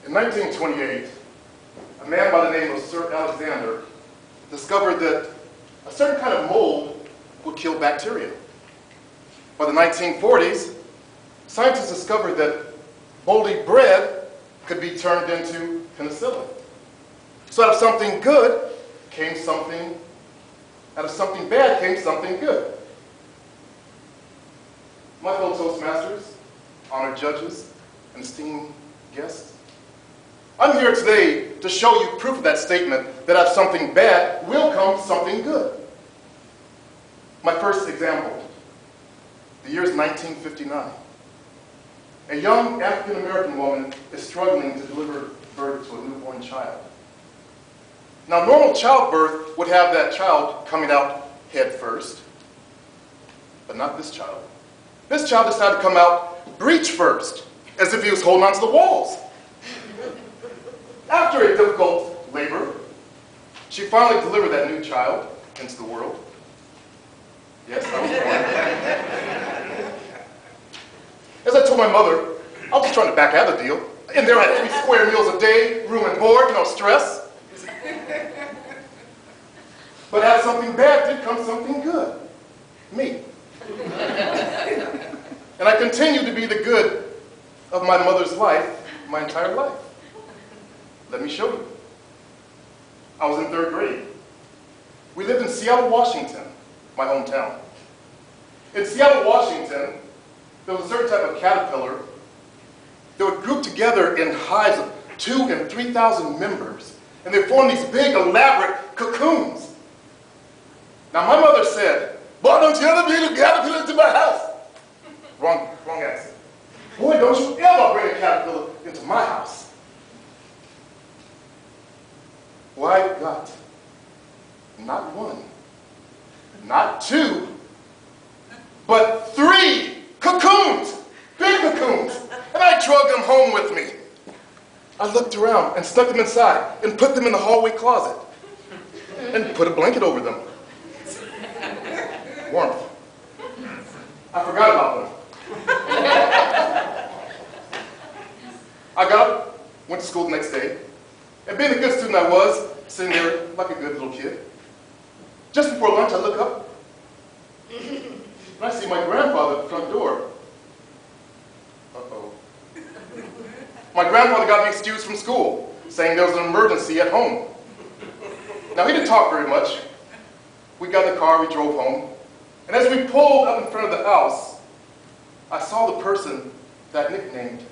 In 1928, a man by the name of Sir Alexander discovered that a certain kind of mold would kill bacteria. By the 1940s, scientists discovered that moldy bread could be turned into penicillin. So out of something good came something, out of something bad came something good. My fellow Toastmasters, honored judges, and esteemed guests, I'm here today to show you proof of that statement that out of something bad will come something good. My first example, the year is 1959. A young African-American woman is struggling to deliver birth to a newborn child. Now, normal childbirth would have that child coming out head first, but not this child. This child decided to come out breech first, as if he was holding onto the walls. After a difficult labor, she finally delivered that new child into the world. Yes, I was born. As I told my mother, I was just trying to back out of the deal. In there I had 3 square meals a day, room and board, no stress. But out of something bad did come something good. Me. And I continue to be the good of my mother's life my entire life. Let me show you. I was in 3rd grade. We lived in Seattle, Washington, my hometown. In Seattle, Washington, there was a certain type of caterpillar that would group together in hives of 2,000 and 3,000 members, and they formed these big, elaborate cocoons. Now, my mother said, "Boy, don't you ever bring a caterpillar into my house." Wrong accent. "Boy, don't you ever bring a caterpillar into my house." Well, I got not 1, not 2, but 3 cocoons, big cocoons, and I drug them home with me. I looked around and stuck them inside and put them in the hallway closet and put a blanket over them. Warmth. I forgot about them. I got up, went to school the next day, and being the good student I was, sitting there like a good little kid. Just before lunch, I look up, and I see my grandfather at the front door. Uh-oh. My grandfather got me excused from school, saying there was an emergency at home. Now, he didn't talk very much. We got in the car, we drove home, and as we pulled up in front of the house, I saw the person that I nicknamed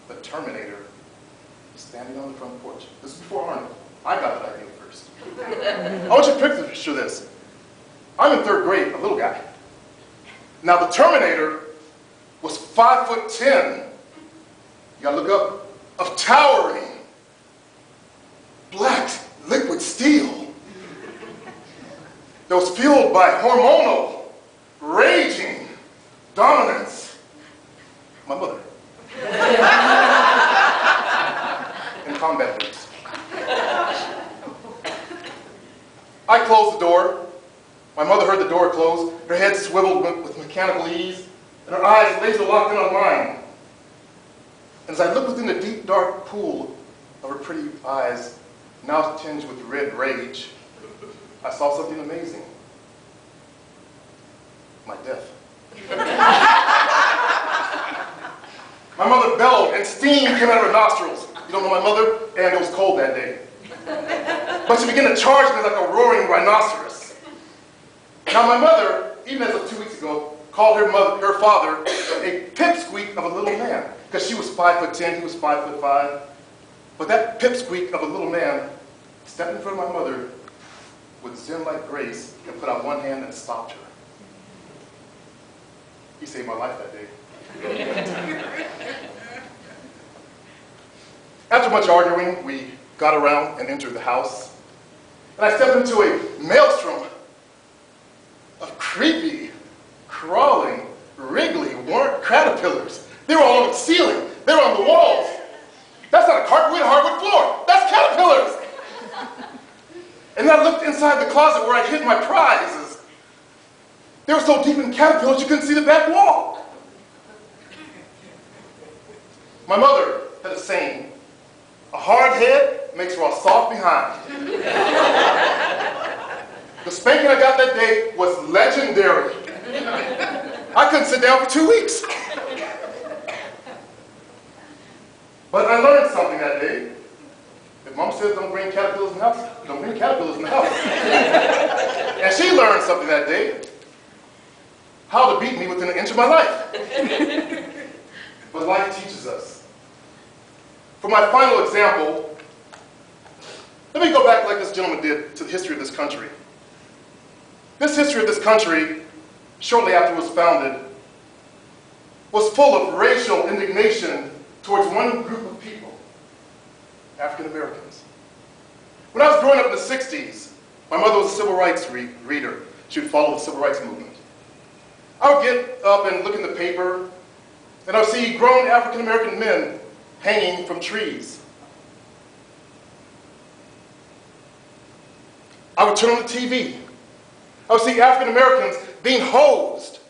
the Terminator standing on the front porch. This is before Arnold. I got that idea first. I want you to picture this. I'm in 3rd grade, a little guy. Now, the Terminator was 5'10". You gotta look up. Of towering, black liquid steel that was fueled by hormonal, raging dominance. My mother. In combat boots. I closed the door. My mother heard the door close. Her head swiveled with mechanical ease, and her eyes laser locked in on mine. And as I looked within the deep, dark pool of her pretty eyes, now tinged with red rage, I saw something amazing. My death. My mother bellowed, and steam came out of her nostrils. You don't know my mother? And it was cold that day. But she began to charge me like a roaring rhinoceros. Now, my mother, even as of 2 weeks ago, called her father a pipsqueak of a little man, because she was 5'10", he was 5'5". But that pipsqueak of a little man stepped in front of my mother with zen-like grace and put out one hand and stopped her. He saved my life that day. After much arguing, we got around and entered the house, and I stepped into a maelstrom of creepy, crawling, wriggly, warm caterpillars. They were all over the ceiling. They were on the walls. That's not a carpet, we had a hardwood floor. That's caterpillars. And then I looked inside the closet where I hid my prizes. They were so deep in caterpillars you couldn't see the back wall. My mother had a saying, A hard head makes for a soft behind. The spanking I got that day was legendary. I couldn't sit down for 2 weeks. But I learned something that day. If Mom says don't bring caterpillars in the house, don't bring caterpillars in the house. And she learned something that day. How to beat me within an inch of my life. But life teaches us. For my final example, let me go back like this gentleman did to the history of this country. This history of this country, shortly after it was founded, was full of racial indignation towards one group of people, African Americans. When I was growing up in the 60s, my mother was a civil rights reader. She would follow the civil rights movement. I would get up and look in the paper, and I would see grown African American men hanging from trees. I would turn on the TV. I would see African Americans being hosed,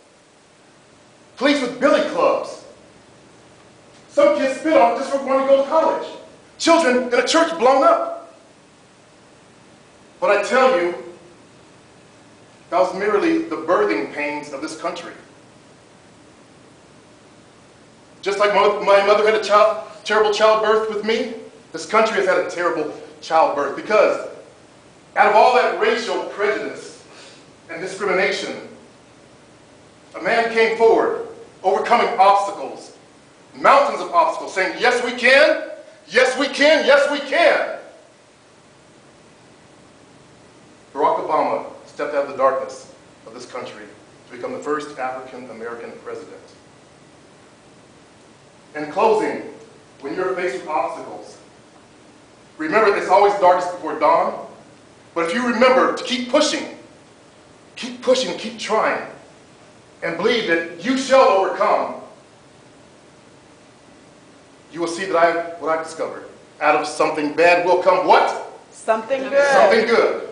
police with billy clubs. Some kids spit on just for wanting to go to college. Children in a church blown up. But I tell you, that was merely the birthing pains of this country. Just like my mother had a terrible childbirth with me, this country has had a terrible childbirth because out of all that racial prejudice and discrimination, a man came forward, overcoming obstacles, mountains of obstacles, saying, yes we can, yes we can, yes we can. Barack Obama stepped out of the darkness of this country to become the first African American president. In closing, when you're faced with obstacles, remember it's always darkest before dawn, but if you remember to keep pushing, keep trying, and believe that you shall overcome, you will see that what I've discovered. Out of something bad will come what? Something good. Something good.